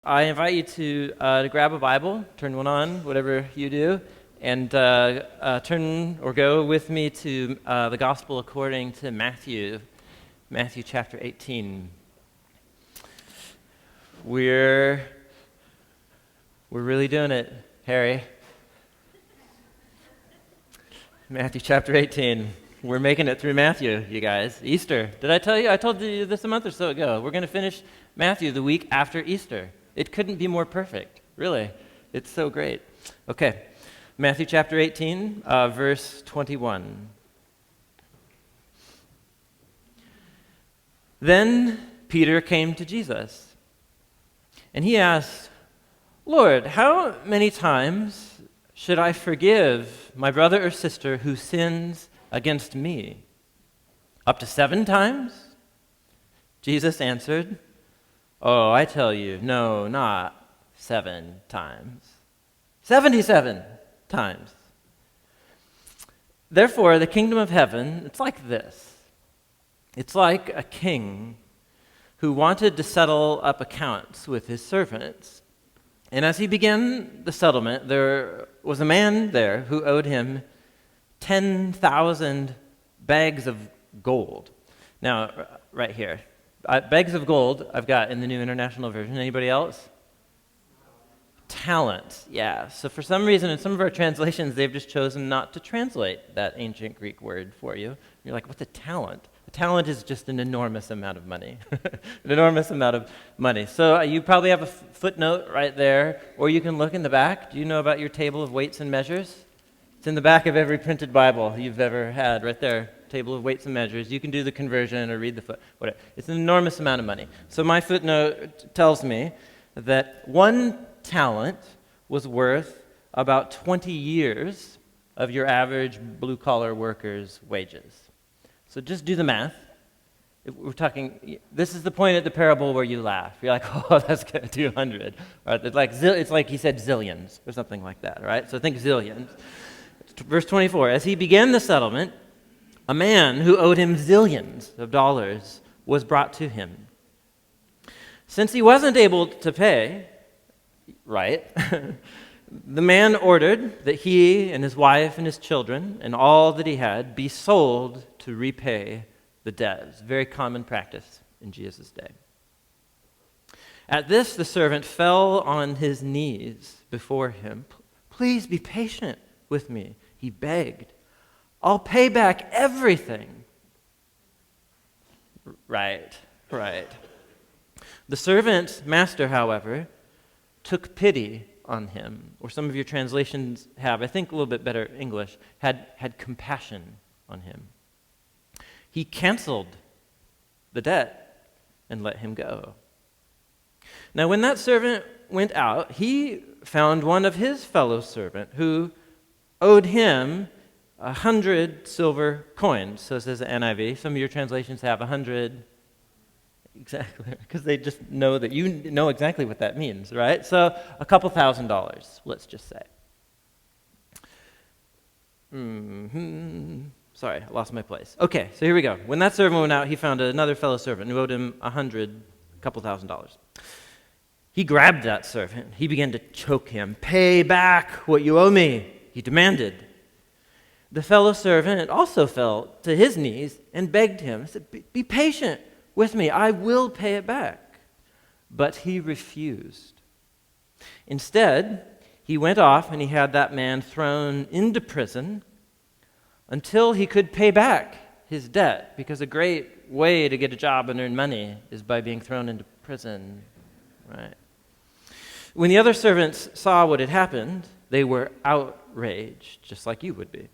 I invite you to grab a Bible, turn one on, whatever you do, and turn or go with me to the Gospel according to Matthew chapter 18. We're really doing it, Harry. Matthew chapter 18. We're making it through Matthew, you guys. Easter. Did I tell you? I told you this a month or so ago. We're going to finish Matthew the week after Easter. It couldn't be more perfect, really. It's so great. Okay, Matthew chapter 18, verse 21. Then Peter came to Jesus, and he asked, "Lord, how many times should I forgive my brother or sister who sins against me? Up to 7 times?" Jesus answered, "Oh, I tell you, no, not 7 times. 77 times. Therefore, the kingdom of heaven, it's like this. It's like a king who wanted to settle up accounts with his servants. And as he began the settlement, there was a man there who owed him 10,000 bags of gold." Now, right here. Bags of gold, I've got in the New International Version. Anybody else? Talent, yeah. So for some reason, in some of our translations, they've just chosen not to translate that ancient Greek word for you. You're like, what's a talent? A talent is just an enormous amount of money. An enormous amount of money. So you probably have a footnote right there, or you can look in the back. Do you know about your table of weights and measures? It's in the back of every printed Bible you've ever had, right there. Table of weights and measures. You can do the conversion or read the whatever. It's an enormous amount of money. So my footnote tells me that 1 talent was worth about 20 years of your average blue-collar worker's wages. So just do the math. We're talking, this is the point of the parable where you laugh. You're like, oh, that's good, 200. Right? It's like he said zillions or something like that, right? So think zillions. Verse 24, as he began the settlement, a man who owed him zillions of dollars was brought to him. Since he wasn't able to pay, right, the man ordered that he and his wife and his children and all that he had be sold to repay the debt. It's a very common practice in Jesus' day. At this, the servant fell on his knees before him. "Please be patient with me," he begged. "I'll pay back everything." Right. The servant's master, however, took pity on him, or some of your translations have, I think a little bit better English, had compassion on him. He canceled the debt and let him go. Now, when that servant went out, he found one of his fellow servants who owed him 100 silver coins. So says the NIV. Some of your translations have 100. Exactly, because they just know that you know exactly what that means, right? So a couple $1,000s, let's just say. Sorry, I lost my place. Okay, so here we go. When that servant went out, he found another fellow servant who owed him a couple $1,000s. He grabbed that servant. He began to choke him. "Pay back what you owe me," he demanded. The fellow servant also fell to his knees and begged him. He said, Be patient with me. I will pay it back." But he refused. Instead, he went off and he had that man thrown into prison until he could pay back his debt, because a great way to get a job and earn money is by being thrown into prison, right? When the other servants saw what had happened, they were outraged, just like you would be.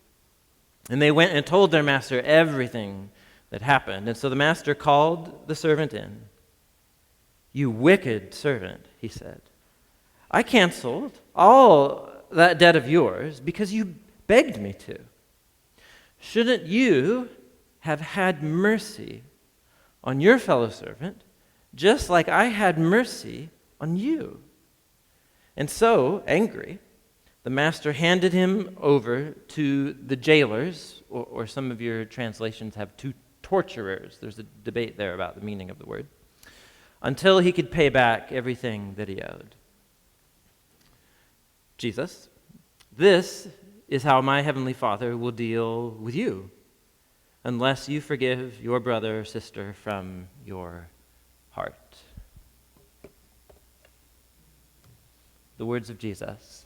And they went and told their master everything that happened. And so the master called the servant in. "You wicked servant," he said. "I canceled all that debt of yours because you begged me to. Shouldn't you have had mercy on your fellow servant, just like I had mercy on you?" And so, angry, the master handed him over to the jailers, or some of your translations have 2 torturers. There's a debate there about the meaning of the word. until he could pay back everything that he owed. Jesus, this is how my heavenly Father will deal with you unless you forgive your brother or sister from your heart. The words of Jesus.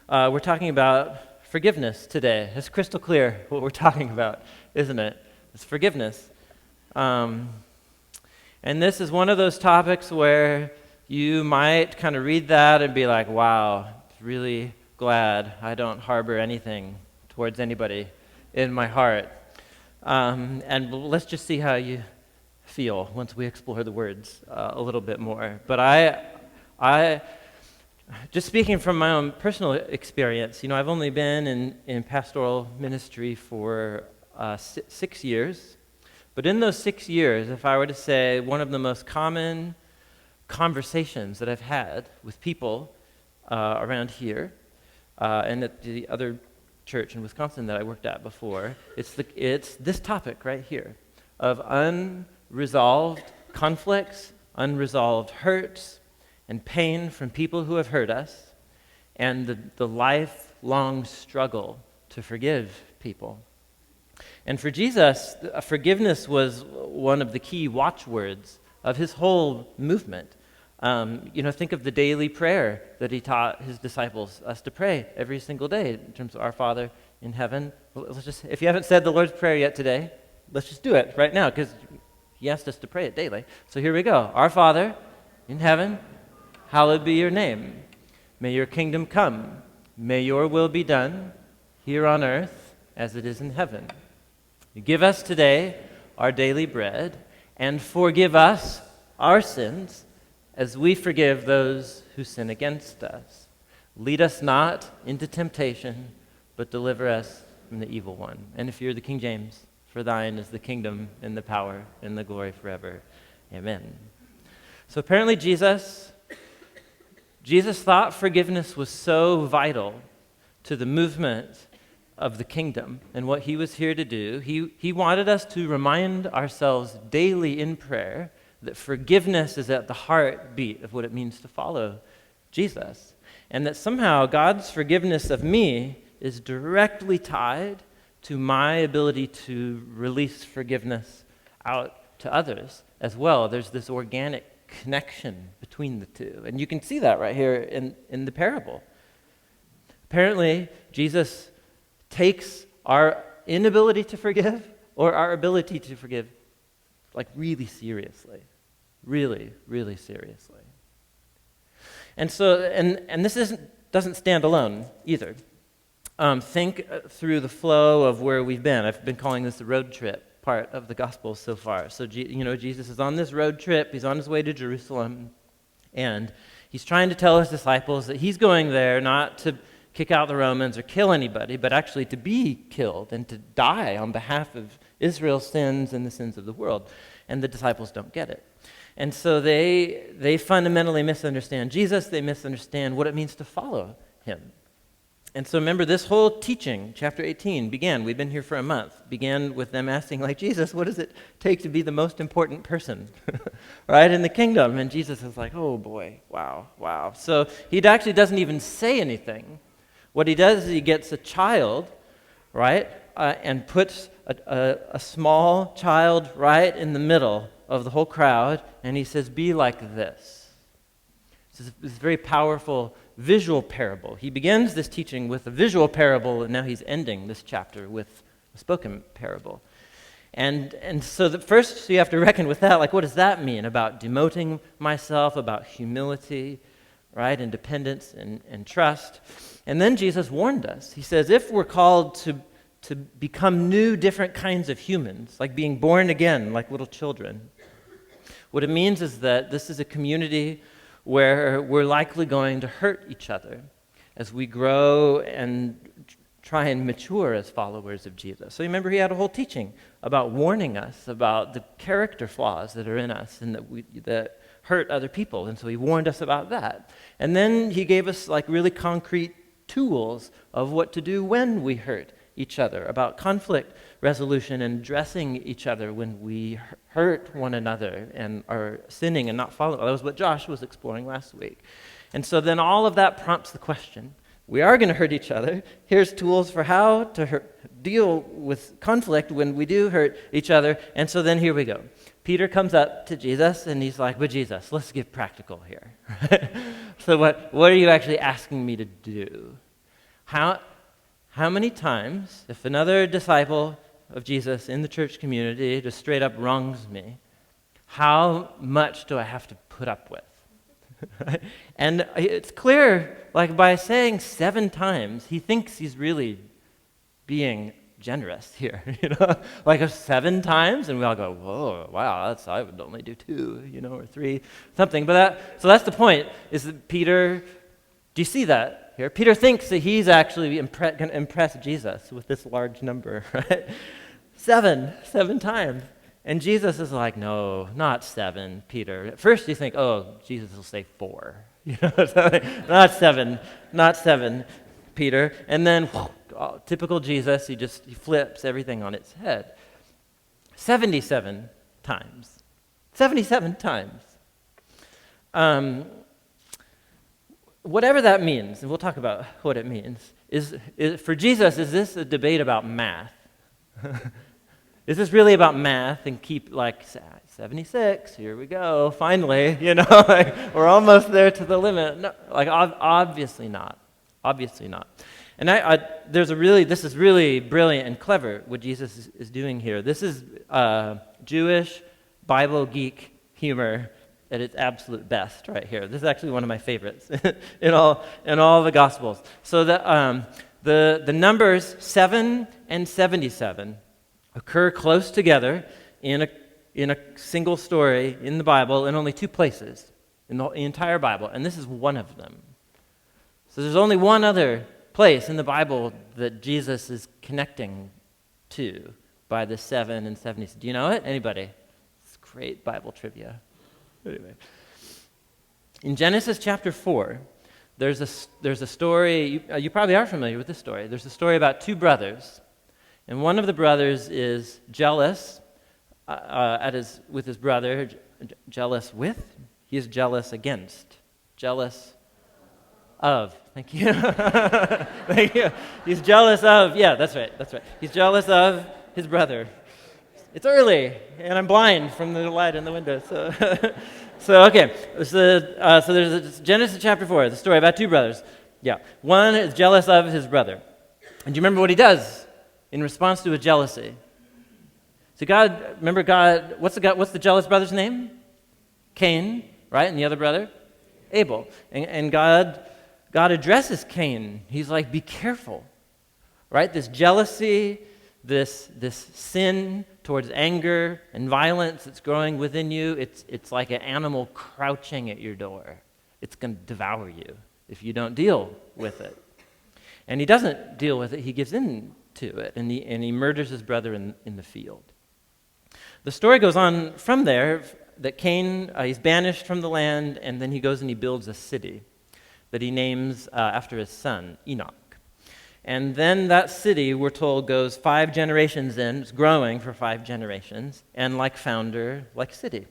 We're talking about forgiveness today. It's crystal clear what we're talking about, isn't it? It's forgiveness. And this is one of those topics where you might kind of read that and be like, wow, really glad I don't harbor anything towards anybody in my heart. And let's just see how you feel once we explore the words a little bit more. But I just speaking from my own personal experience, I've only been in pastoral ministry for 6 years. But in those 6 years, if I were to say one of the most common conversations that I've had with people around here and at the other church in Wisconsin that I worked at before, it's this topic right here of unresolved conflicts, unresolved hurts, and pain from people who have hurt us, and the lifelong struggle to forgive people. And for Jesus, forgiveness was one of the key watchwords of his whole movement. Think of the daily prayer that he taught his disciples us to pray every single day in terms of our Father in heaven. If you haven't said the Lord's Prayer yet today, let's just do it right now because he asked us to pray it daily. So here we go. Our Father in heaven, hallowed be your name. May your kingdom come. May your will be done here on earth as it is in heaven. Give us today our daily bread and forgive us our sins as we forgive those who sin against us. Lead us not into temptation, but deliver us from the evil one. And if you're the King James, for thine is the kingdom and the power and the glory forever. Amen. So apparently Jesus thought forgiveness was so vital to the movement of the kingdom and what he was here to do. He wanted us to remind ourselves daily in prayer that forgiveness is at the heartbeat of what it means to follow Jesus, and that somehow God's forgiveness of me is directly tied to my ability to release forgiveness out to others as well. There's this organic connection between the two, and you can see that right here in the parable. Apparently, Jesus takes our inability to forgive or our ability to forgive really seriously. Really, really seriously. And so, and this doesn't stand alone either. Think through the flow of where we've been. I've been calling this the road trip part of the gospel so far. So, Jesus is on this road trip. He's on his way to Jerusalem, and he's trying to tell his disciples that he's going there not to kick out the Romans or kill anybody, but actually to be killed and to die on behalf of Israel's sins and the sins of the world. And the disciples don't get it. And so they fundamentally misunderstand Jesus. They misunderstand what it means to follow him. And so remember, this whole teaching, chapter 18, we've been here for a month, began with them asking, Jesus, what does it take to be the most important person, right, in the kingdom? And Jesus is like, oh boy, wow. So he actually doesn't even say anything. What he does is he gets a child, right, and puts a small child right in the middle of the whole crowd, and he says, be like this. This very powerful visual parable. He begins this teaching with a visual parable, and now he's ending this chapter with a spoken parable. And so first you have to reckon with that, what does that mean about demoting myself, about humility, right, and dependence and trust. And then Jesus warned us. He says, if we're called to become new, different kinds of humans, like being born again, like little children, what it means is that this is a community where we're likely going to hurt each other as we grow and try and mature as followers of Jesus. So remember, he had a whole teaching about warning us about the character flaws that are in us and that hurt other people. And so he warned us about that. And then he gave us really concrete tools of what to do when we hurt each other, about conflict resolution and addressing each other when we hurt one another and are sinning and not following. That was what Josh was exploring last week. And so then all of that prompts the question, we are going to hurt each other. Here's tools for how to deal with conflict when we do hurt each other. And so then here we go. Peter comes up to Jesus and he's like, but Jesus, let's get practical here. So what are you actually asking me to do? How many times, if another disciple of Jesus in the church community just straight up wrongs me, how much do I have to put up with? And it's clear, like by saying 7 times, he thinks he's really being generous here, like 7 times, and we all go, whoa, wow, I would only do 2, or 3, something. So that's the point, is that Peter, do you see that here? Peter thinks that he's actually going to impress Jesus with this large number, right? 7 times. And Jesus is like, no, not 7, Peter. At first you think, oh, Jesus will say 4. Not 7, Peter. And then, typical Jesus, he flips everything on its head. 77 times. 77 times. Whatever that means, and we'll talk about what it means, is for Jesus, is this a debate about math? Is this really about math and keep 76, here we go, finally, we're almost there to the limit. No, obviously not. Obviously not. And this is really brilliant and clever what Jesus is doing here. This is Jewish Bible geek humor at its absolute best right here. This is actually one of my favorites in all the Gospels. So the numbers 7 and 77 occur close together in a single story in the Bible in only 2 places in the entire Bible, and this is one of them. So there's only one other place in the Bible that Jesus is connecting to by the 7 and 70. Do you know it? Anybody? It's great Bible trivia. Anyway, in Genesis chapter 4, there's a story. You probably are familiar with this story. There's a story about 2 brothers. And one of the brothers is jealous with his brother. Jealous with? He is jealous against. Jealous of. Thank you. Thank you. He's jealous of. Yeah, that's right. He's jealous of his brother. It's early, and I'm blind from the light in the window. So okay. So there's Genesis chapter 4, the story about 2 brothers. Yeah. One is jealous of his brother. And do you remember what he does in response to his jealousy? So God, what's the jealous brother's name? Cain, right? And the other brother? Abel. And God addresses Cain. He's like, be careful, right? This jealousy, this sin towards anger and violence that's growing within you, it's like an animal crouching at your door. It's going to devour you if you don't deal with it. And he doesn't deal with it. He gives in to it, and he murders his brother in the field. The story goes on from there that Cain, he's banished from the land, and then he goes and he builds a city that he names after his son, Enoch. And then that city, we're told, goes 5 generations in. It's growing for 5 generations, and like founder, like city.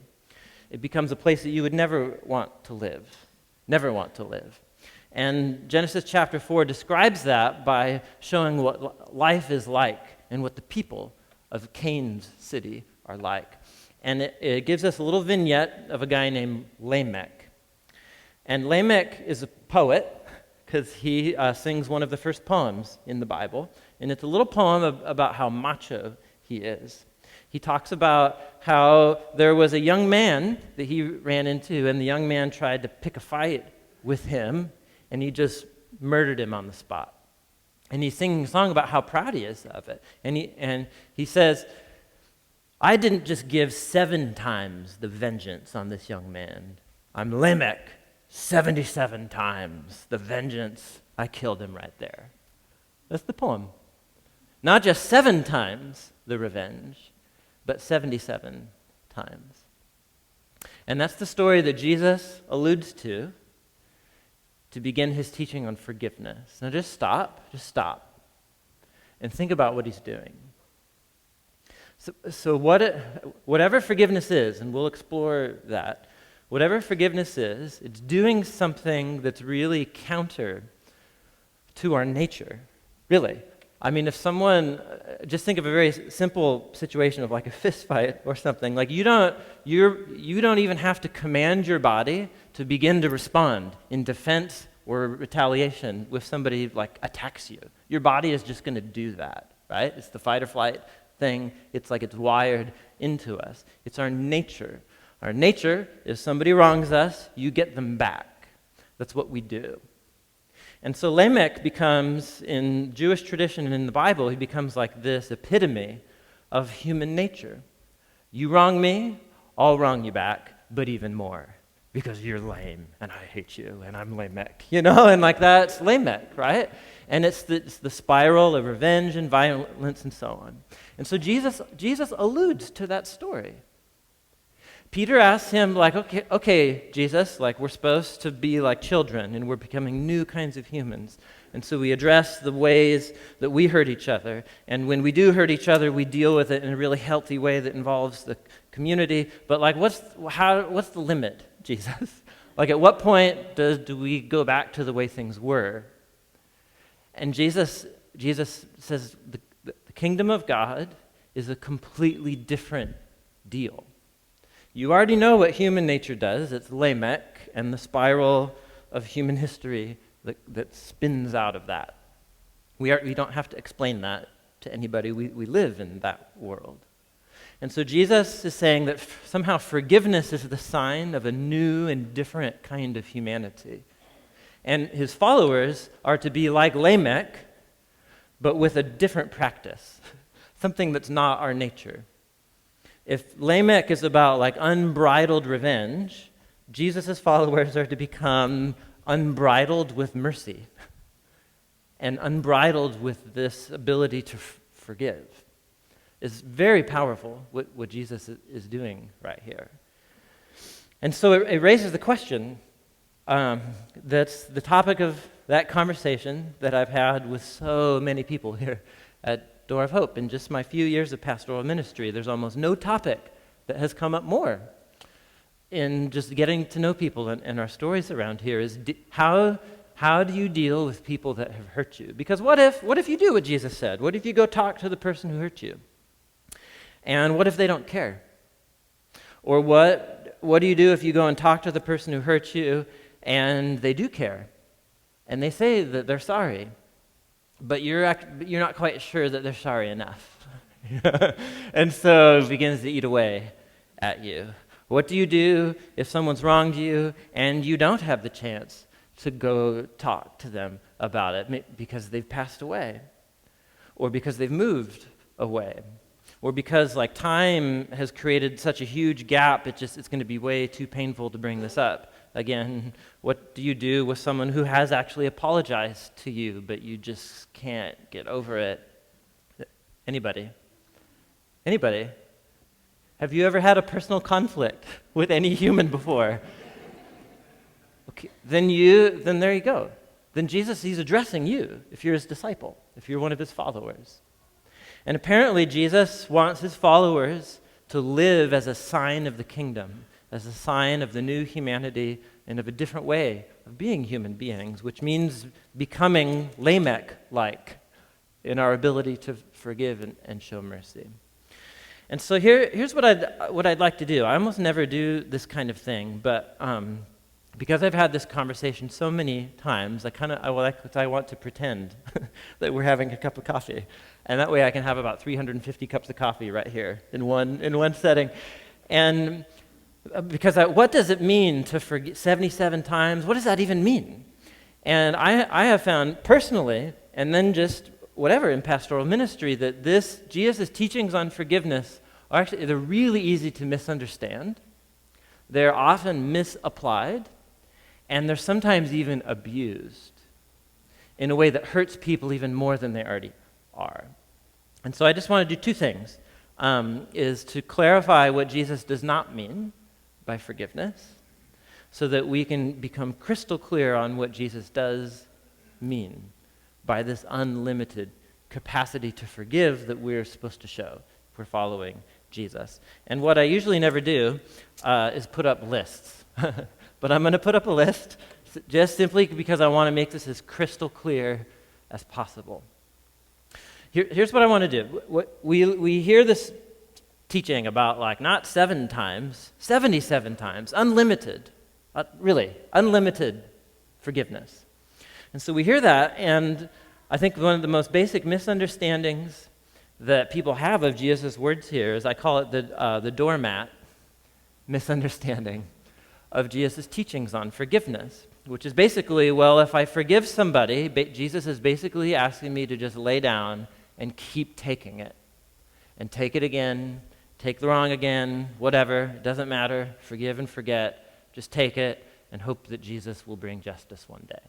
It becomes a place that you would never want to live. Never want to live. And Genesis chapter 4 describes that by showing what life is like and what the people of Cain's city are like. And it gives us a little vignette of a guy named Lamech. And Lamech is a poet because he sings one of the first poems in the Bible. And it's a little poem about how macho he is. He talks about how there was a young man that he ran into, and the young man tried to pick a fight with him, and he just murdered him on the spot. And he's singing a song about how proud he is of it. And he says, I didn't just give 7 times the vengeance on this young man. I'm Lamech, 77 times the vengeance. I killed him right there. That's the poem. Not just 7 times the revenge, but 77 times. And that's the story that Jesus alludes to begin his teaching on forgiveness. Now just stop. and think about what he's doing. So whatever forgiveness is, and we'll explore that, whatever forgiveness is, it's doing something that's really counter to our nature, really. I mean, if someone, just think of a very simple situation of like a fist fight or something, like you don't even have to command your body to begin to respond in defense or retaliation if somebody like attacks you. Your body is just going to do that, right? It's the fight or flight thing. It's like it's wired into us. It's our nature. Our nature, if somebody wrongs us, you get them back. That's what we do. And so Lamech becomes, in Jewish tradition and in the Bible, he becomes like this epitome of human nature. You wrong me, I'll wrong you back, but even more, because you're lame, and I hate you, and I'm Lamech, and like that's Lamech, right? And it's the spiral of revenge and violence and so on. And so Jesus alludes to that story. Peter asks him, like, okay, Jesus, like, we're supposed to be like children, and we're becoming new kinds of humans. And so we address the ways that we hurt each other. And when we do hurt each other, we deal with it in a really healthy way that involves the community. But, like, what's the limit, Jesus? Like, at what point do we go back to the way things were? And Jesus says the kingdom of God is a completely different deal. You already know what human nature does. It's Lamech and the spiral of human history that spins out of that. We don't have to explain that to anybody. We live in that world. And so Jesus is saying that somehow forgiveness is the sign of a new and different kind of humanity. And his followers are to be like Lamech, but with a different practice, something that's not our nature. If Lamech is about like unbridled revenge, Jesus' followers are to become unbridled with mercy and unbridled with this ability to forgive. It's very powerful what Jesus is doing right here. And so it raises the question that's the topic of that conversation that I've had with so many people here at Door of Hope. In just my few years of pastoral ministry, there's almost no topic that has come up more in just getting to know people and our stories around here is how do you deal with people that have hurt you? Because what if you do what Jesus said? What if you go talk to the person who hurt you? And what if they don't care? Or what do you do if you go and talk to the person who hurt you and they do care? And they say that they're sorry, but you're not quite sure that they're sorry enough. And so it begins to eat away at you. What do you do if someone's wronged you and you don't have the chance to go talk to them about it because they've passed away, or because they've moved away, or because like time has created such a huge gap, it's going to be way too painful to bring this up. Again, what do you do with someone who has actually apologized to you, but you just can't get over it? Anybody? Have you ever had a personal conflict with any human before? Okay, then there you go. Then Jesus, he's addressing you if you're his disciple, if you're one of his followers. And apparently Jesus wants his followers to live as a sign of the kingdom, as a sign of the new humanity and of a different way of being human beings, which means becoming Lamech-like in our ability to forgive and show mercy. And so here's what I'd like to do. I almost never do this kind of thing, but because I've had this conversation so many times, I want to pretend that we're having a cup of coffee, and that way I can have about 350 cups of coffee right here in one setting. And because what does it mean to forgive 77 times? What does that even mean? And I have found personally, and then just whatever in pastoral ministry, that Jesus' teachings on forgiveness they're really easy to misunderstand. They're often misapplied, and they're sometimes even abused in a way that hurts people even more than they already are. And so I just want to do two things, is to clarify what Jesus does not mean by forgiveness, so that we can become crystal clear on what Jesus does mean by this unlimited capacity to forgive that we're supposed to show if we're following Jesus. And what I usually never do is put up lists. But I'm going to put up a list just simply because I want to make this as crystal clear as possible. Here's what I want to do. We hear this teaching about like not 7 times, 77 times, unlimited, really, unlimited forgiveness. And so we hear that, and I think one of the most basic misunderstandings that people have of Jesus' words here is I call it the doormat misunderstanding of Jesus' teachings on forgiveness, which is basically, well, if I forgive somebody, Jesus is basically asking me to just lay down and keep taking it, and take it again, take the wrong again, whatever, it doesn't matter, forgive and forget, just take it and hope that Jesus will bring justice one day.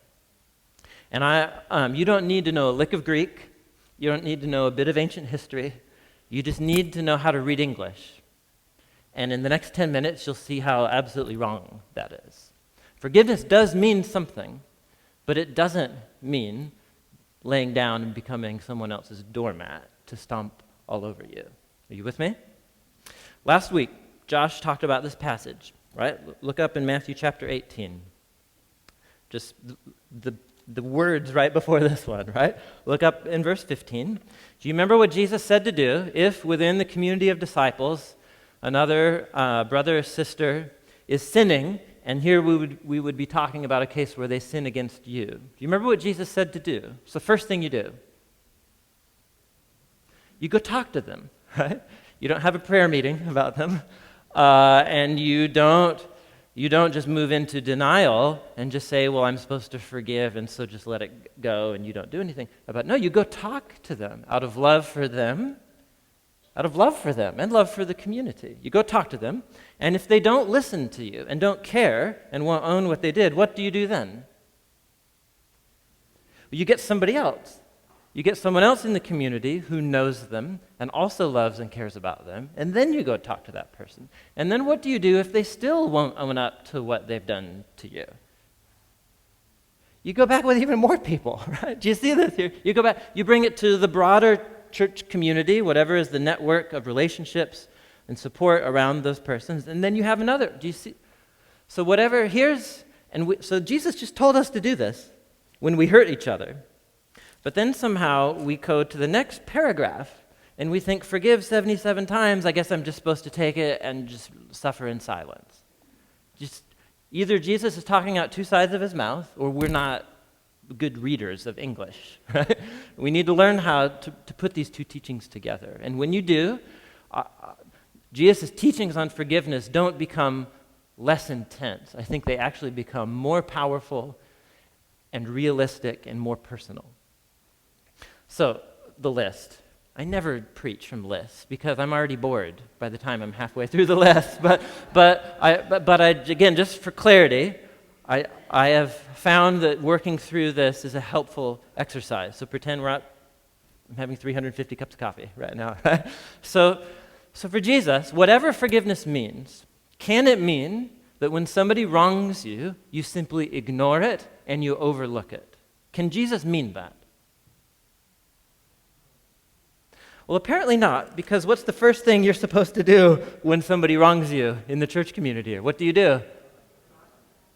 And you don't need to know a lick of Greek, you don't need to know a bit of ancient history, you just need to know how to read English. And in the next 10 minutes, you'll see how absolutely wrong that is. Forgiveness does mean something, but it doesn't mean laying down and becoming someone else's doormat to stomp all over you. Are you with me? Last week, Josh talked about this passage, right? Look up in Matthew chapter 18. Just the words right before this one, right? Look up in verse 15. Do you remember what Jesus said to do if within the community of disciples another brother or sister is sinning, and here we would be talking about a case where they sin against you. Do you remember what Jesus said to do? It's the first thing you do. You go talk to them, right? You don't have a prayer meeting about them, and you don't just move into denial and just say, well, I'm supposed to forgive, and so just let it go, and you don't do anything about it. No, you go talk to them out of love for them, and love for the community. You go talk to them, and if they don't listen to you and don't care and won't own what they did, what do you do then? Well, you get somebody else. You get someone else in the community who knows them and also loves and cares about them, and then you go talk to that person. And then what do you do if they still won't own up to what they've done to you? You go back with even more people, right? Do you see this here? You go back, you bring it to the broader church community, whatever is the network of relationships and support around those persons, and then you have another. Do you see? So whatever, so Jesus just told us to do this when we hurt each other. But then somehow we go to the next paragraph and we think, forgive 77 times, I guess I'm just supposed to take it and just suffer in silence. Just either Jesus is talking out 2 sides of his mouth, or we're not good readers of English, right? We need to learn how to put these 2 teachings together. And when you do, Jesus' teachings on forgiveness don't become less intense. I think they actually become more powerful and realistic and more personal. So, the list. I never preach from lists because I'm already bored by the time I'm halfway through the list. But again, just for clarity, I have found that working through this is a helpful exercise. So pretend I'm having 350 cups of coffee right now. So for Jesus, whatever forgiveness means, can it mean that when somebody wrongs you, you simply ignore it and you overlook it? Can Jesus mean that? Well, apparently not, because what's the first thing you're supposed to do when somebody wrongs you in the church community? What do?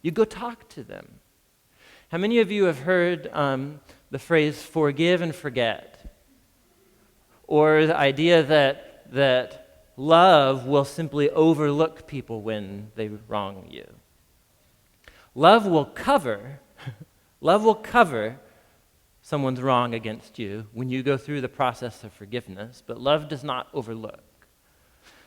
You go talk to them. How many of you have heard the phrase forgive and forget? Or the idea that love will simply overlook people when they wrong you. Love will cover someone's wrong against you when you go through the process of forgiveness, but love does not overlook.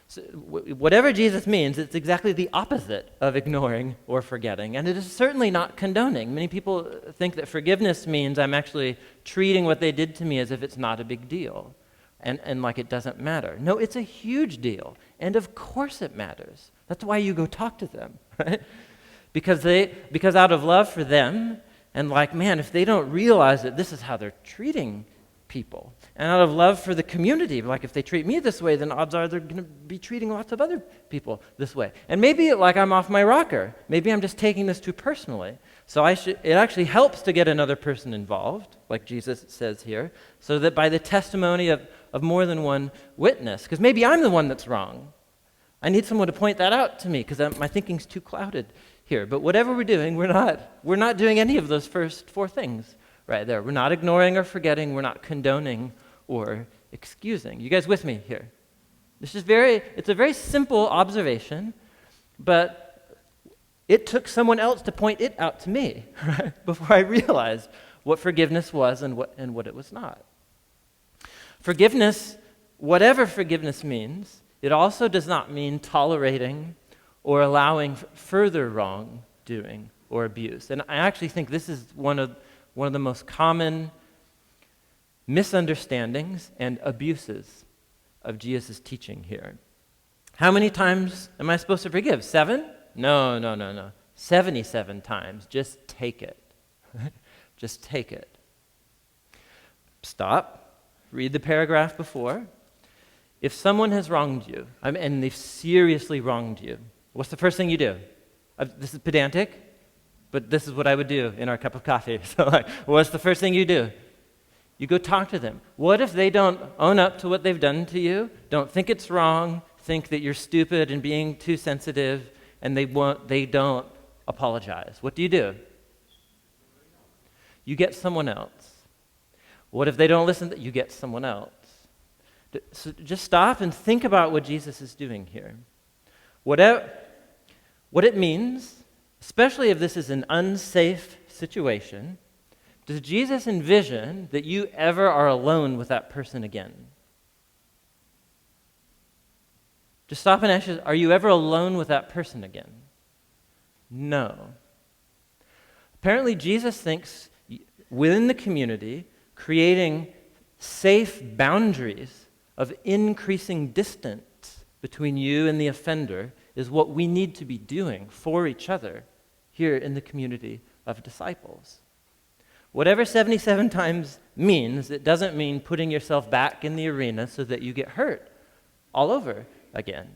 So whatever Jesus means, it's exactly the opposite of ignoring or forgetting, and it is certainly not condoning. Many people think that forgiveness means I'm actually treating what they did to me as if it's not a big deal, and like it doesn't matter. No, it's a huge deal, and of course it matters. That's why you go talk to them, right? Because out of love for them, and like, man, if they don't realize that this is how they're treating people, and out of love for the community, like if they treat me this way, then odds are they're going to be treating lots of other people this way. And maybe like I'm off my rocker. Maybe I'm just taking this too personally. So it actually helps to get another person involved, like Jesus says here, so that by the testimony of more than one witness, because maybe I'm the one that's wrong. I need someone to point that out to me because my thinking's too clouded here. But whatever we're doing, we're not doing any of those first four things right there. We're not ignoring or forgetting. We're not condoning or excusing. You guys with me here? It's a very simple observation, but it took someone else to point it out to me, right, before I realized what forgiveness was and what it was not. Forgiveness, whatever forgiveness means, it also does not mean tolerating or allowing further wrongdoing or abuse. And I actually think this is one of the most common misunderstandings and abuses of Jesus' teaching here. How many times am I supposed to forgive? 7? No. 77 times. Just take it. Just take it. Stop. Read the paragraph before. If someone has wronged you, and they've seriously wronged you, what's the first thing you do? This is pedantic, but this is what I would do in our cup of coffee. So, what's the first thing you do? You go talk to them. What if they don't own up to what they've done to you, don't think it's wrong, think that you're stupid and being too sensitive, and they don't apologize? What do? You get someone else. What if they don't listen? You get someone else. So just stop and think about what Jesus is doing here. What it means, especially if this is an unsafe situation, does Jesus envision that you ever are alone with that person again? Just stop and ask, are you ever alone with that person again? No. Apparently, Jesus thinks within the community, creating safe boundaries of increasing distance between you and the offender is what we need to be doing for each other here in the community of disciples. Whatever 77 times means, it doesn't mean putting yourself back in the arena so that you get hurt all over again.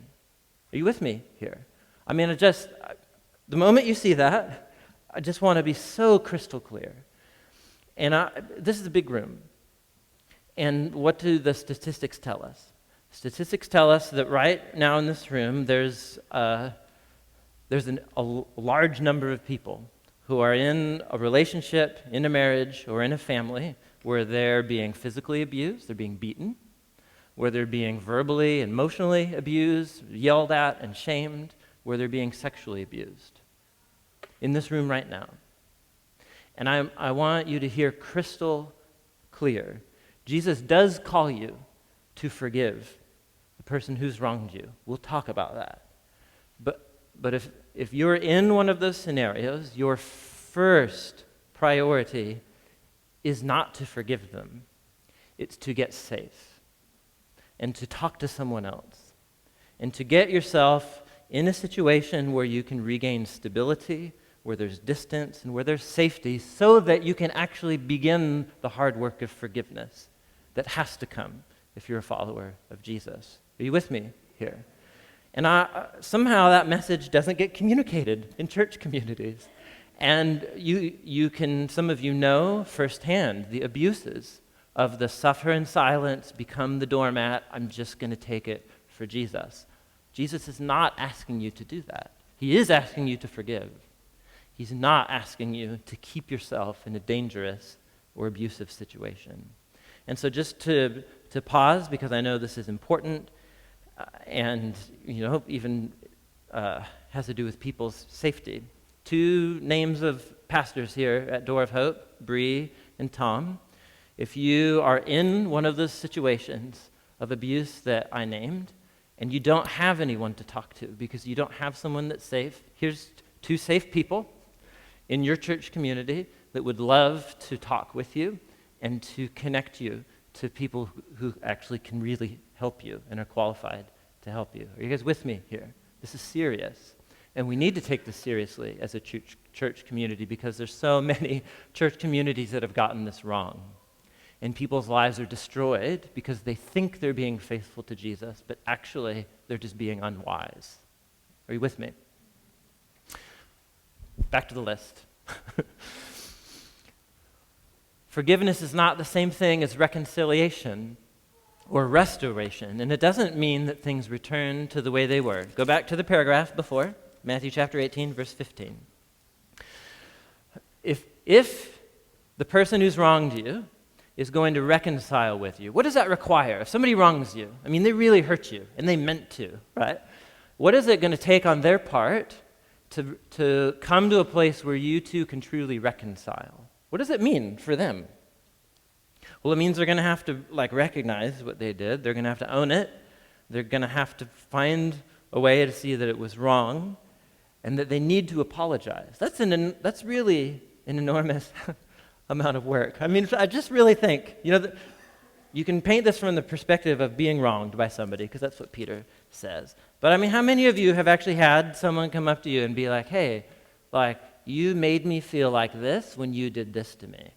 Are you with me here? The moment you see that, I just want to be so crystal clear. And this is a big room. And what do the statistics tell us? Statistics tell us that right now in this room, there's a large number of people who are in a relationship, in a marriage, or in a family where they're being physically abused, they're being beaten, where they're being verbally, emotionally abused, yelled at, and shamed, where they're being sexually abused. In this room right now. And I want you to hear crystal clear. Jesus does call you to forgive the person who's wronged you. We'll talk about that. But if you're in one of those scenarios, your first priority is not to forgive them. It's to get safe and to talk to someone else and to get yourself in a situation where you can regain stability, where there's distance, and where there's safety, so that you can actually begin the hard work of forgiveness that has to come if you're a follower of Jesus. Are you with me here? And somehow that message doesn't get communicated in church communities. And some of you know firsthand the abuses of the suffer in silence, become the doormat, I'm just going to take it for Jesus. Jesus is not asking you to do that. He is asking you to forgive. He's not asking you to keep yourself in a dangerous or abusive situation. And so just to pause, because I know this is important, and even has to do with people's safety. 2 names of pastors here at Door of Hope, Bree and Tom. If you are in one of those situations of abuse that I named, and you don't have anyone to talk to because you don't have someone that's safe, here's 2 safe people in your church community that would love to talk with you and to connect you to people who actually can really help you and are qualified to help you. Are you guys with me here? This is serious. And we need to take this seriously as a church community because there's so many church communities that have gotten this wrong. And people's lives are destroyed because they think they're being faithful to Jesus, but actually they're just being unwise. Are you with me? Back to the list. Forgiveness is not the same thing as reconciliation or restoration, and it doesn't mean that things return to the way they were. Go back to the paragraph before, Matthew chapter 18, verse 15. If the person who's wronged you is going to reconcile with you, what does that require? If somebody wrongs you, I mean, they really hurt you, and they meant to, right? What is it going to take on their part to come to a place where you two can truly reconcile? What does it mean for them? Well, it means they're going to have to recognize what they did. They're going to have to own it. They're going to have to find a way to see that it was wrong and that they need to apologize. That's really an enormous amount of work. I mean, I just really think, you can paint this from the perspective of being wronged by somebody, because that's what Peter says. But I mean, how many of you have actually had someone come up to you and be like, hey, you made me feel like this when you did this to me?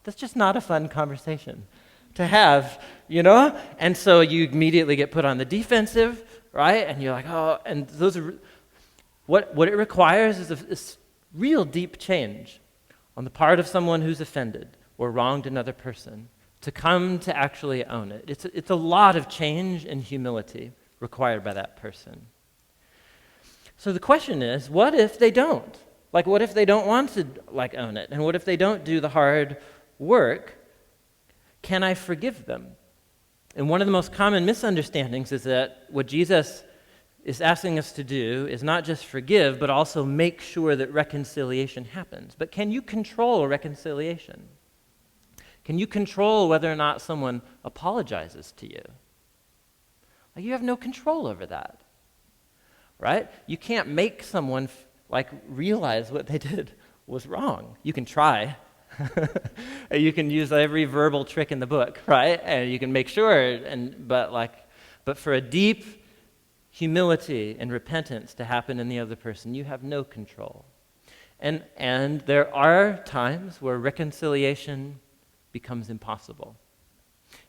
That's just not a fun conversation to have, And so you immediately get put on the defensive, right? And you're like, oh, and those are, what it requires is a real deep change on the part of someone who's offended or wronged another person to come to actually own it. It's a lot of change and humility required by that person. So the question is, what if they don't? What if they don't want to own it? And what if they don't do the hard work? Can I forgive them? And one of the most common misunderstandings is that what Jesus is asking us to do is not just forgive, but also make sure that reconciliation happens. But can you control reconciliation? Can you control whether or not someone apologizes to you? You have no control over that, right? You can't make someone realize what they did was wrong. You can try. You can use every verbal trick in the book, right? And you can make sure, but for a deep humility and repentance to happen in the other person, you have no control. And there are times where reconciliation becomes impossible.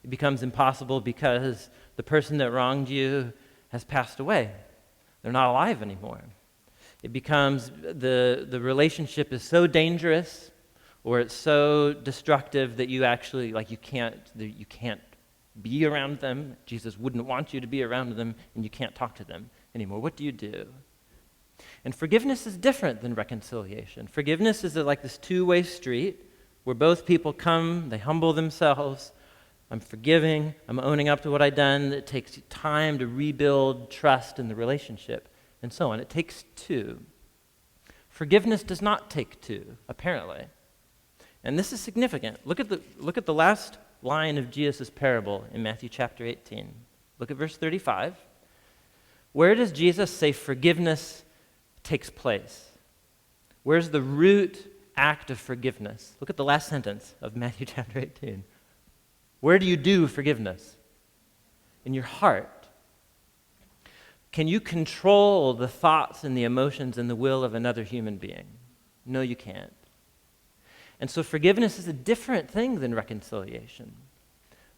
It becomes impossible because the person that wronged you has passed away. They're not alive anymore. It becomes the relationship is so dangerous or it's so destructive that you actually you can't be around them. Jesus wouldn't want you to be around them, and you can't talk to them anymore. What do you do? And forgiveness is different than reconciliation. Forgiveness is this two-way street where both people come, they humble themselves. I'm forgiving, I'm owning up to what I've done. It takes time to rebuild trust in the relationship, and so on. It takes two. Forgiveness does not take two, apparently. And this is significant. Look at the last line of Jesus' parable in Matthew chapter 18. Look at verse 35. Where does Jesus say forgiveness takes place? Where's the root act of forgiveness? Look at the last sentence of Matthew chapter 18. Where do you do forgiveness? In your heart. Can you control the thoughts and the emotions and the will of another human being? No, you can't. And so forgiveness is a different thing than reconciliation.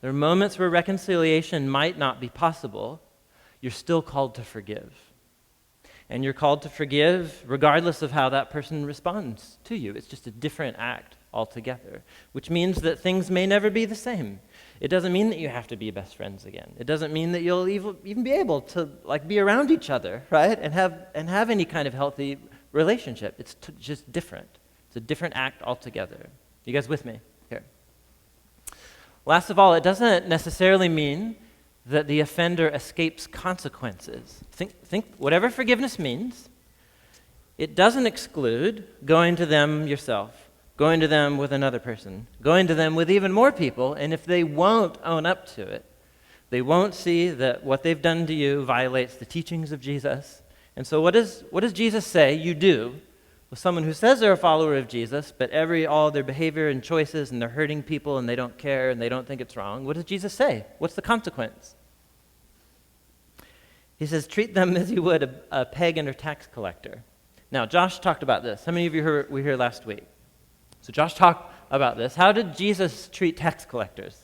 There are moments where reconciliation might not be possible. You're still called to forgive. And you're called to forgive regardless of how that person responds to you. It's just a different act altogether, which means that things may never be the same. It doesn't mean that you have to be best friends again. It doesn't mean that you'll even be able to be around each other, right? And have any kind of healthy relationship. It's just different. It's a different act altogether. You guys with me here? Last of all, it doesn't necessarily mean that the offender escapes consequences. Think whatever forgiveness means, it doesn't exclude going to them yourself, going to them with another person, going to them with even more people, and if they won't own up to it, they won't see that what they've done to you violates the teachings of Jesus. And so what does Jesus say you do with someone who says they're a follower of Jesus, but all their behavior and choices, and they're hurting people, and they don't care, and they don't think it's wrong? What does Jesus say? What's the consequence? He says, treat them as you would a pagan or tax collector. Now, Josh talked about this. How many of you were here last week? So Josh talked about this. How did Jesus treat tax collectors?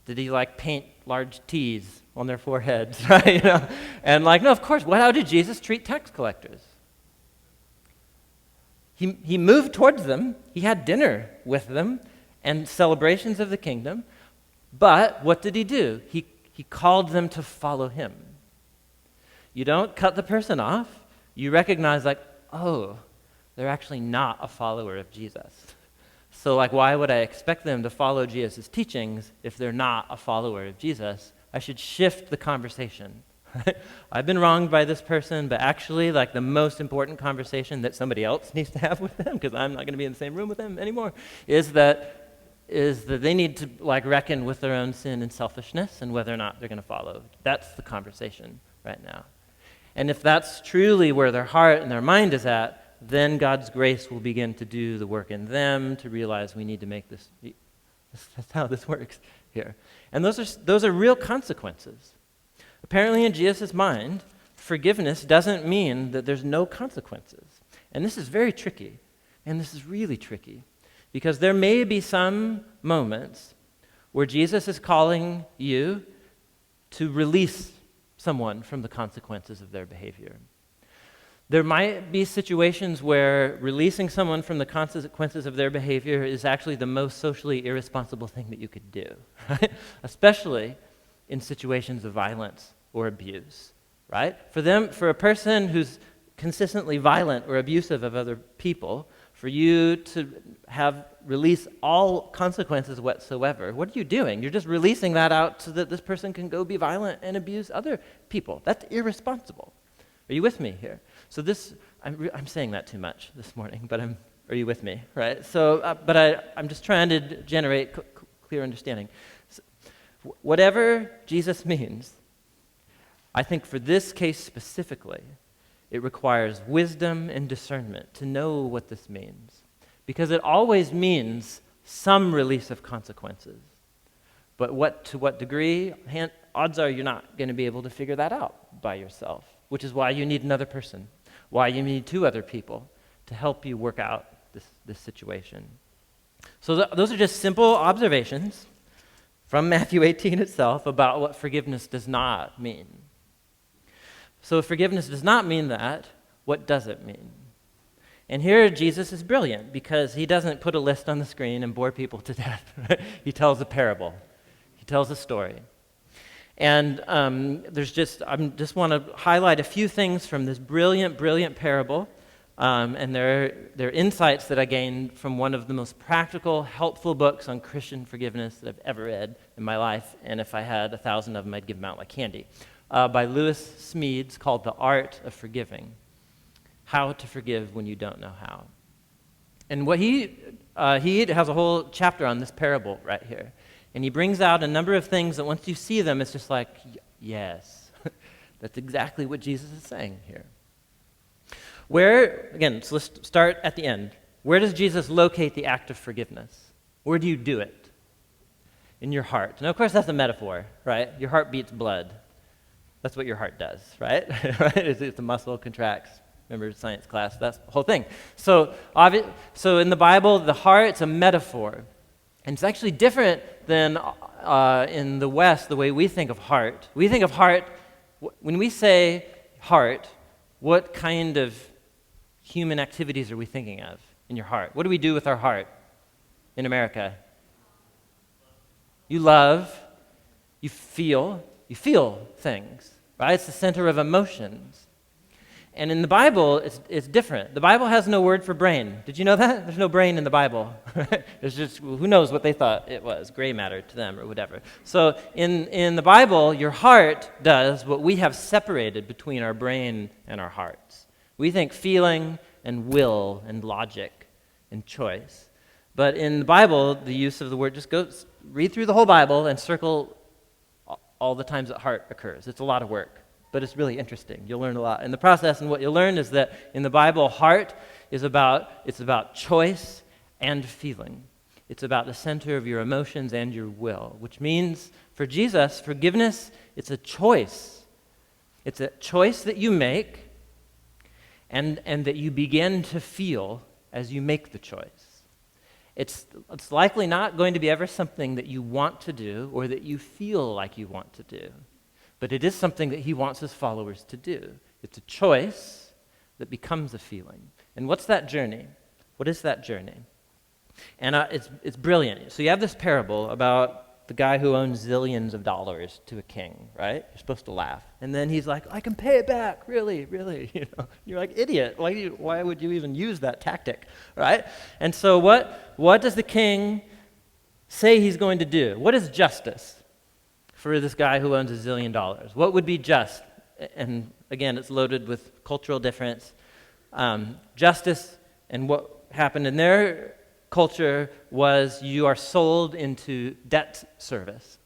Did he paint large T's on their foreheads, right? And no, of course. How did Jesus treat tax collectors? He moved towards them. He had dinner with them and celebrations of the kingdom. But what did he do? He called them to follow him. You don't cut the person off. You recognize like, oh, they're actually not a follower of Jesus. So like, why would I expect them to follow Jesus' teachings if they're not a follower of Jesus? I should shift the conversation. I've been wronged by this person, but actually like the most important conversation that somebody else needs to have with them, because I'm not going to be in the same room with them anymore, is that they need to like reckon with their own sin and selfishness and whether or not they're going to follow. That's the conversation right now. And if that's truly where their heart and their mind is at, then God's grace will begin to do the work in them to realize we need to make this. That's how this works here. And those are real consequences. Apparently in Jesus' mind, forgiveness doesn't mean that there's no consequences. And this is very tricky. And this is really tricky. Because there may be some moments where Jesus is calling you to release someone from the consequences of their behavior. There might be situations where releasing someone from the consequences of their behavior is actually the most socially irresponsible thing that you could do, right? Especially in situations of violence or abuse, right? For a person who's consistently violent or abusive of other people, for you to release all consequences whatsoever, what are you doing? You're just releasing that out so that this person can go be violent and abuse other people. That's irresponsible. Are you with me here? So I'm saying that too much this morning, but are you with me, right? So, I'm just trying to generate clear understanding. So, whatever Jesus means, I think for this case specifically, it requires wisdom and discernment to know what this means. Because it always means some release of consequences. But to what degree, odds are you're not going to be able to figure that out by yourself, which is why you need another person, why you need two other people to help you work out this situation. So those are just simple observations from Matthew 18 itself about what forgiveness does not mean. So if forgiveness does not mean that, what does it mean? And here Jesus is brilliant because he doesn't put a list on the screen and bore people to death. Right? He tells a parable. He tells a story. And I just want to highlight a few things from this brilliant, brilliant parable. And they're insights that I gained from one of the most practical, helpful books on Christian forgiveness that I've ever read in my life. And if I had 1,000 of them, I'd give them out like candy. By Lewis Smedes, called The Art of Forgiving. How to Forgive When You Don't Know How. And what he has a whole chapter on this parable right here. And he brings out a number of things that once you see them, it's just like, yes, that's exactly what Jesus is saying here. So let's start at the end. Where does Jesus locate the act of forgiveness? Where do you do it? In your heart. Now, of course, that's a metaphor, right? Your heart beats blood. That's what your heart does, right? It's a muscle, contracts. Remember science class? That's the whole thing. So in the Bible, the heart's a metaphor. And it's actually different than in the West, the way we think of heart. We think of heart, when we say heart, what kind of human activities are we thinking of in your heart? What do we do with our heart in America? You love, you feel things, right? It's the center of emotions. And in the Bible, it's different. The Bible has no word for brain. Did you know that? There's no brain in the Bible. There's just, who knows what they thought it was, gray matter to them or whatever. So in the Bible, your heart does what we have separated between our brain and our hearts. We think feeling and will and logic and choice. But in the Bible, the use of the word just goes, read through the whole Bible and circle all the times that heart occurs. It's a lot of work. But it's really interesting. You'll learn a lot in the process, and what you'll learn is that in the Bible, heart is about choice and feeling. It's about the center of your emotions and your will, which means for Jesus, forgiveness, it's a choice. It's a choice that you make and that you begin to feel as you make the choice. It's likely not going to be ever something that you want to do or that you feel like you want to do. But it is something that he wants his followers to do. It's a choice that becomes a feeling. And what's that journey? What is that journey? And it's brilliant. So you have this parable about the guy who owns zillions of dollars to a king, right? You're supposed to laugh. And then he's like, I can pay it back, really, really. You're like, idiot. Why would you even use that tactic, right? And so what does the king say he's going to do? What is justice for this guy who owns $1 zillion? What would be just? And again, it's loaded with cultural difference. Justice and what happened in their culture was you are sold into debt service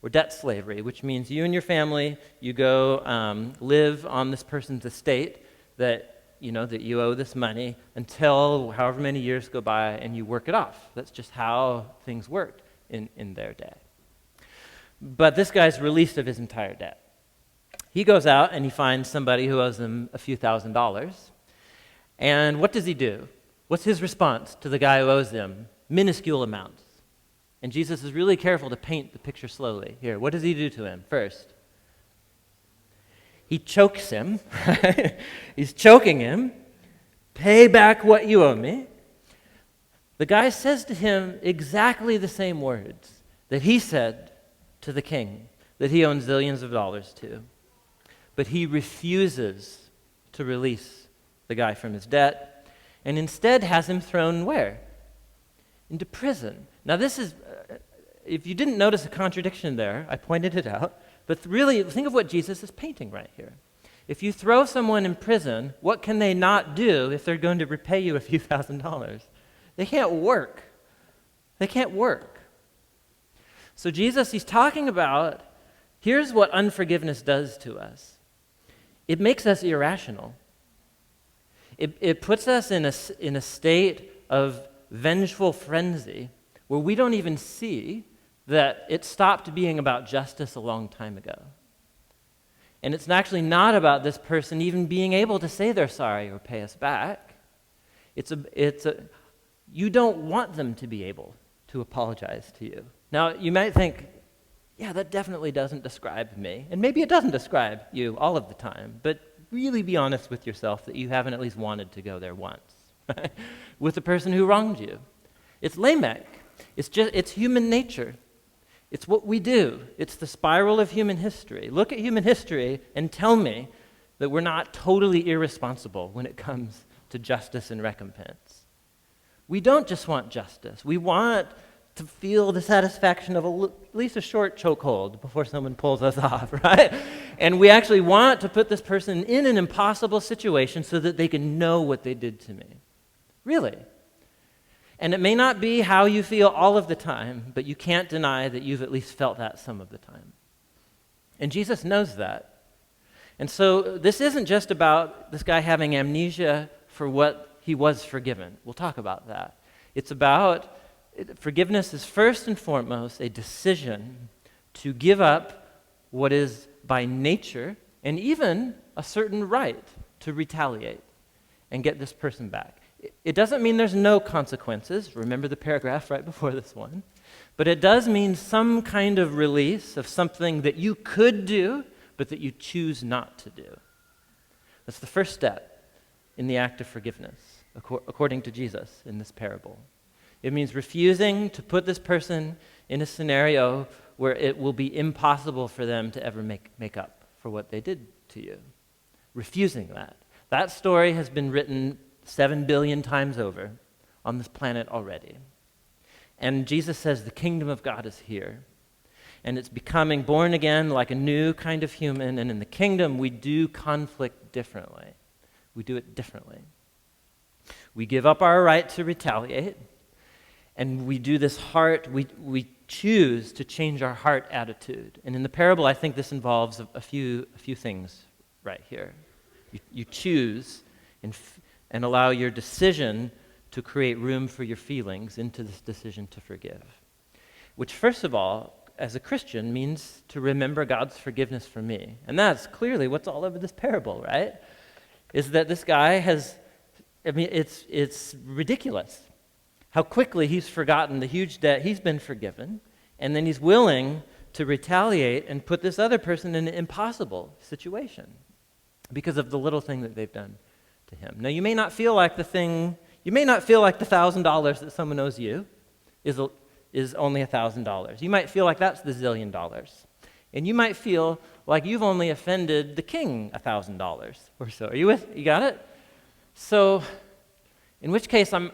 or debt slavery, which means you and your family, you go live on this person's estate that you owe this money until however many years go by and you work it off. That's just how things worked in their day. But this guy's released of his entire debt. He goes out and he finds somebody who owes him a few $1,000s. And what does he do? What's his response to the guy who owes him minuscule amounts? And Jesus is really careful to paint the picture slowly. Here, what does he do to him first? He chokes him. He's choking him. Pay back what you owe me. The guy says to him exactly the same words that he said to the king that he owns zillions of dollars to. But he refuses to release the guy from his debt, and instead has him thrown where? Into prison. Now this is, if you didn't notice a contradiction there, I pointed it out, but really think of what Jesus is painting right here. If you throw someone in prison, what can they not do if they're going to repay you a few $1,000s? They can't work. They can't work. So Jesus, he's talking about, here's what unforgiveness does to us. It makes us irrational. It puts us in a state of vengeful frenzy where we don't even see that it stopped being about justice a long time ago. And it's actually not about this person even being able to say they're sorry or pay us back. You don't want them to be able to apologize to you. Now, you might think, yeah, that definitely doesn't describe me. And maybe it doesn't describe you all of the time, but really be honest with yourself that you haven't at least wanted to go there once, right? With the person who wronged you. It's Lamech. It's human nature. It's what we do. It's the spiral of human history. Look at human history and tell me that we're not totally irresponsible when it comes to justice and recompense. We don't just want justice. We want to feel the satisfaction of at least a short chokehold before someone pulls us off, right? And we actually want to put this person in an impossible situation so that they can know what they did to me. Really. And it may not be how you feel all of the time, but you can't deny that you've at least felt that some of the time. And Jesus knows that. And so this isn't just about this guy having amnesia for what he was forgiven. We'll talk about that. It's about forgiveness is first and foremost a decision to give up what is by nature and even a certain right to retaliate and get this person back. It doesn't mean there's no consequences. Remember the paragraph right before this one. But it does mean some kind of release of something that you could do, but that you choose not to do. That's the first step in the act of forgiveness, according to Jesus in this parable. It means refusing to put this person in a scenario where it will be impossible for them to ever make up for what they did to you. Refusing that. That story has been written 7 billion times over on this planet already. And Jesus says the kingdom of God is here. And it's becoming born again like a new kind of human. And in the kingdom, we do conflict differently. We do it differently. We give up our right to retaliate. And we do this we choose to change our heart attitude. And in the parable, I think this involves a few things right here. You choose and allow your decision to create room for your feelings into this decision to forgive. Which, first of all, as a Christian, means to remember God's forgiveness for me. And that's clearly what's all over this parable, right? Is that this guy it's ridiculous how quickly he's forgotten the huge debt he's been forgiven, and then he's willing to retaliate and put this other person in an impossible situation because of the little thing that they've done to him. Now, you may not feel like the thing You may not feel like the $1,000 that someone owes you is only $1,000. You might feel like that's the $1,000,000. And you might feel like you've only offended the king $1,000 or so. Are you with? You got it? So, in which case, let's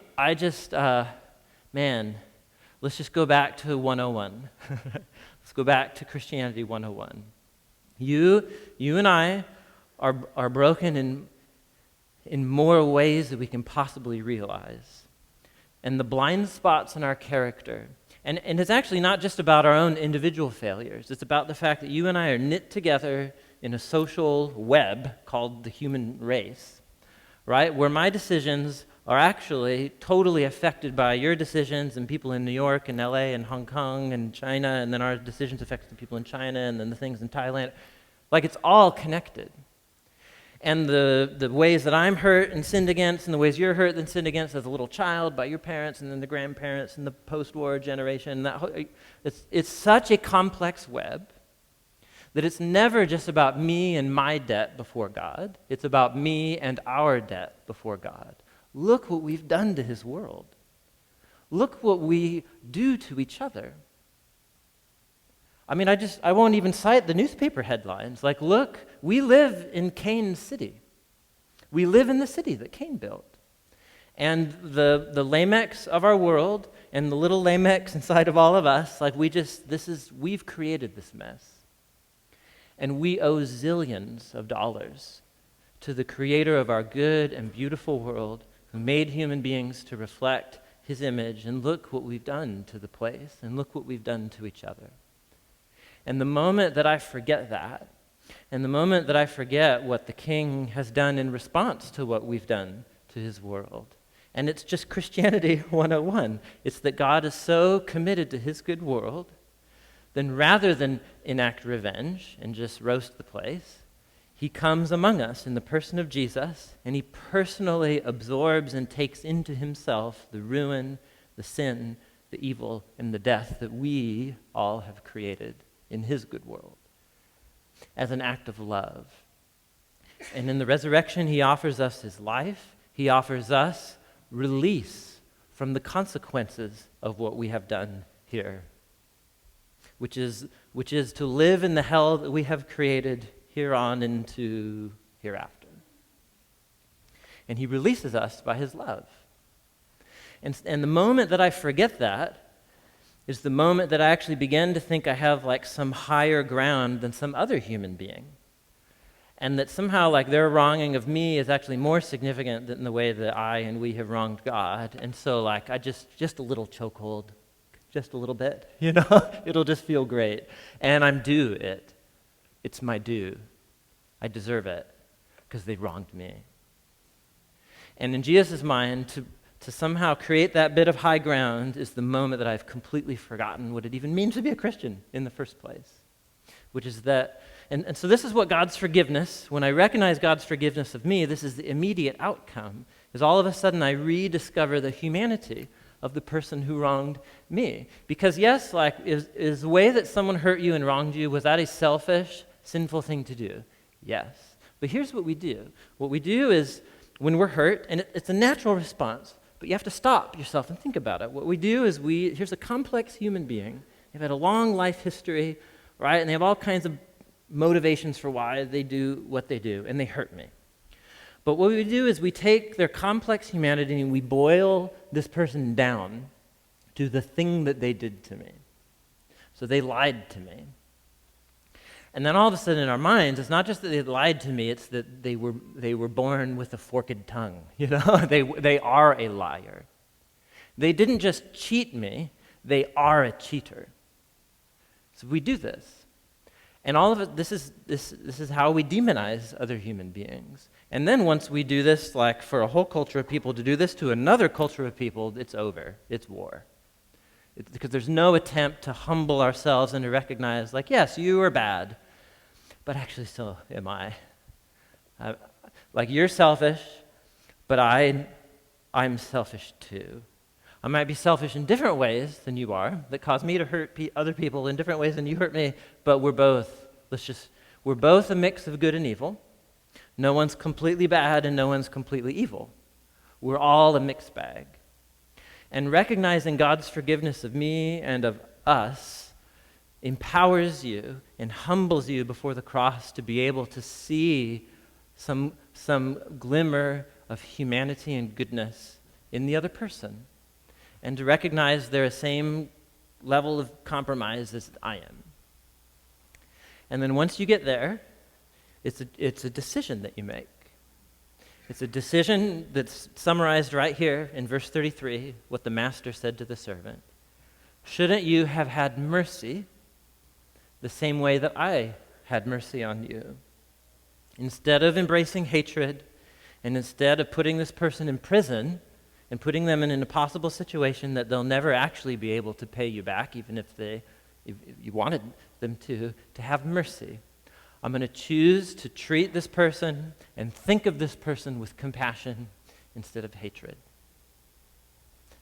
just go back to 101. Let's go back to Christianity 101. You and I are broken in more ways than we can possibly realize. And the blind spots in our character, and it's actually not just about our own individual failures. It's about the fact that you and I are knit together in a social web called the human race, right? Where my decisions are actually totally affected by your decisions and people in New York and LA and Hong Kong and China, and then our decisions affect the people in China and then the things in Thailand. Like, it's all connected. And the ways that I'm hurt and sinned against and the ways you're hurt and sinned against as a little child by your parents and then the grandparents and the post-war generation, it's such a complex web that it's never just about me and my debt before God. It's about me and our debt before God. Look what we've done to his world. Look what we do to each other. I mean, I won't even cite the newspaper headlines. Like, look, we live in Cain's city. We live in the city that Cain built. And the Lamechs of our world and the little Lamechs inside of all of us, like, we've created this mess. And we owe zillions of dollars to the creator of our good and beautiful world who made human beings to reflect his image. And look what we've done to the place, and look what we've done to each other. And the moment that I forget that, and the moment that I forget what the king has done in response to what we've done to his world, and it's just Christianity 101, it's that God is so committed to his good world, then rather than enact revenge and just roast the place, he comes among us in the person of Jesus, and he personally absorbs and takes into himself the ruin, the sin, the evil, and the death that we all have created in his good world as an act of love. And in the resurrection, he offers us his life. He offers us release from the consequences of what we have done here, which is to live in the hell that we have created here on into hereafter. And he releases us by his love. And the moment that I forget that is the moment that I actually begin to think I have like some higher ground than some other human being. And that somehow like their wronging of me is actually more significant than the way that I and we have wronged God. And so like I just a little chokehold, just a little bit, it'll just feel great. And I'm due it. It's my due. I deserve it because they wronged me. And in Jesus' mind, to somehow create that bit of high ground is the moment that I've completely forgotten what it even means to be a Christian in the first place, which is that, and so this is what God's forgiveness, when I recognize God's forgiveness of me, this is the immediate outcome, is all of a sudden I rediscover the humanity of the person who wronged me. Because yes, like, is the way that someone hurt you and wronged you, was that a selfish, sinful thing to do? Yes. But here's what we do. What we do is, when we're hurt, and it's a natural response, but you have to stop yourself and think about it. What we do is here's a complex human being. They've had a long life history, right? And they have all kinds of motivations for why they do what they do, and they hurt me. But what we do is we take their complex humanity and we boil this person down to the thing that they did to me. So they lied to me. And then all of a sudden in our minds, it's not just that they lied to me, it's that they were born with a forked tongue. They are a liar. They didn't just cheat me, they are a cheater. So we do this. And all of it, this is how we demonize other human beings. And then once we do this, like for a whole culture of people to do this to another culture of people, it's over. It's war. Because there's no attempt to humble ourselves and to recognize, like, yes, you are bad, but actually so am I. Like, you're selfish, but I'm selfish too. I might be selfish in different ways than you are, that cause me to hurt other people in different ways than you hurt me, but we're both a mix of good and evil. No one's completely bad and no one's completely evil. We're all a mixed bag. And recognizing God's forgiveness of me and of us empowers you and humbles you before the cross to be able to see some glimmer of humanity and goodness in the other person, and to recognize they're the same level of compromise as I am. And then once you get there, it's a decision that you make. It's a decision that's summarized right here in verse 33, what the master said to the servant. Shouldn't you have had mercy the same way that I had mercy on you? Instead of embracing hatred, and instead of putting this person in prison and putting them in an impossible situation that they'll never actually be able to pay you back, even if you wanted them to have mercy. I'm going to choose to treat this person and think of this person with compassion instead of hatred.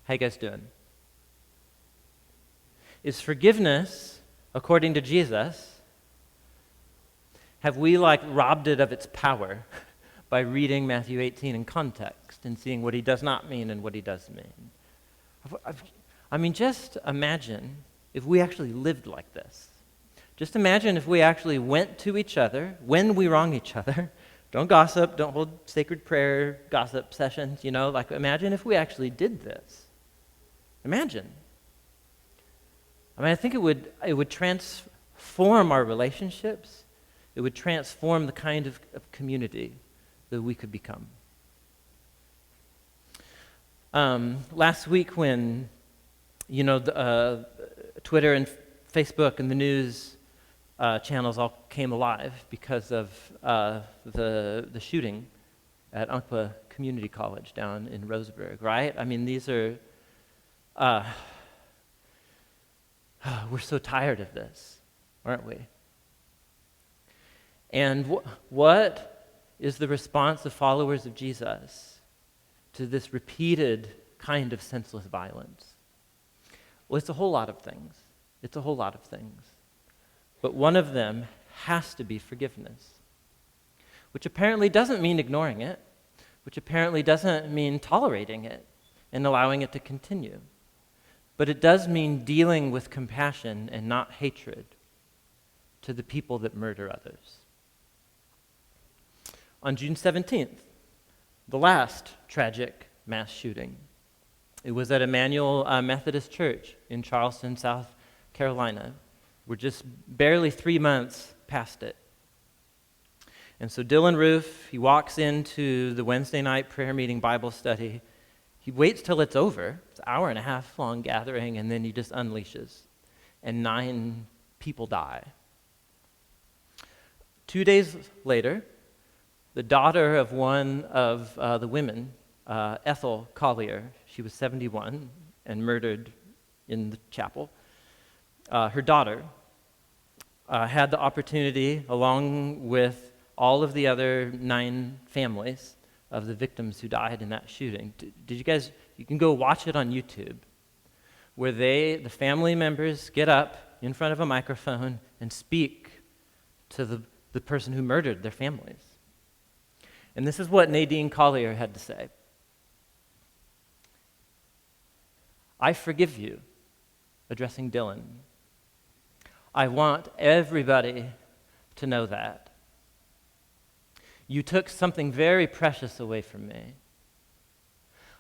How you guys doing? Is forgiveness, according to Jesus, have we robbed it of its power by reading Matthew 18 in context and seeing what he does not mean and what he does mean? I mean, just imagine if we actually lived like this. Just imagine if we actually went to each other when we wrong each other. Don't gossip, don't hold sacred prayer gossip sessions, imagine if we actually did this. Imagine. I mean, I think it would transform our relationships. It would transform the kind of community that we could become. Last week when, Twitter and Facebook and the news channels all came alive because of the shooting at Umpqua Community College down in Roseburg, right? I mean, these are, we're so tired of this, aren't we? And what is the response of followers of Jesus to this repeated kind of senseless violence? Well, it's a whole lot of things. It's a whole lot of things. But one of them has to be forgiveness, which apparently doesn't mean ignoring it, which apparently doesn't mean tolerating it and allowing it to continue. But it does mean dealing with compassion and not hatred to the people that murder others. On June 17th, the last tragic mass shooting, it was at Emmanuel Methodist Church in Charleston, South Carolina. We're just barely 3 months past it. And so Dylan Roof, he walks into the Wednesday night prayer meeting Bible study. He waits till it's over. It's an hour and a half long gathering, and then he just unleashes. And 9 people die. 2 days later, the daughter of one of the women, Ethel Collier, she was 71 and murdered in the chapel. Her daughter had the opportunity, along with all of the other 9 families of the victims who died in that shooting. Did you guys, you can go watch it on YouTube, where the family members get up in front of a microphone and speak to the person who murdered their families. And this is what Nadine Collier had to say. I forgive you, addressing Dylan. I want everybody to know that. You took something very precious away from me.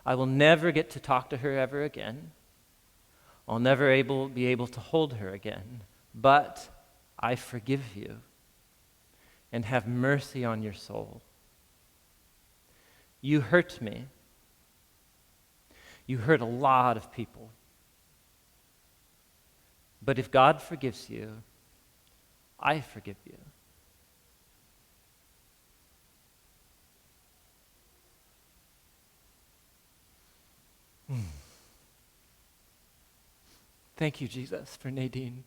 I will never get to talk to her ever again. I'll never be able to hold her again. But I forgive you and have mercy on your soul. You hurt me. You hurt a lot of people. But if God forgives you, I forgive you. Thank you, Jesus, for Nadine.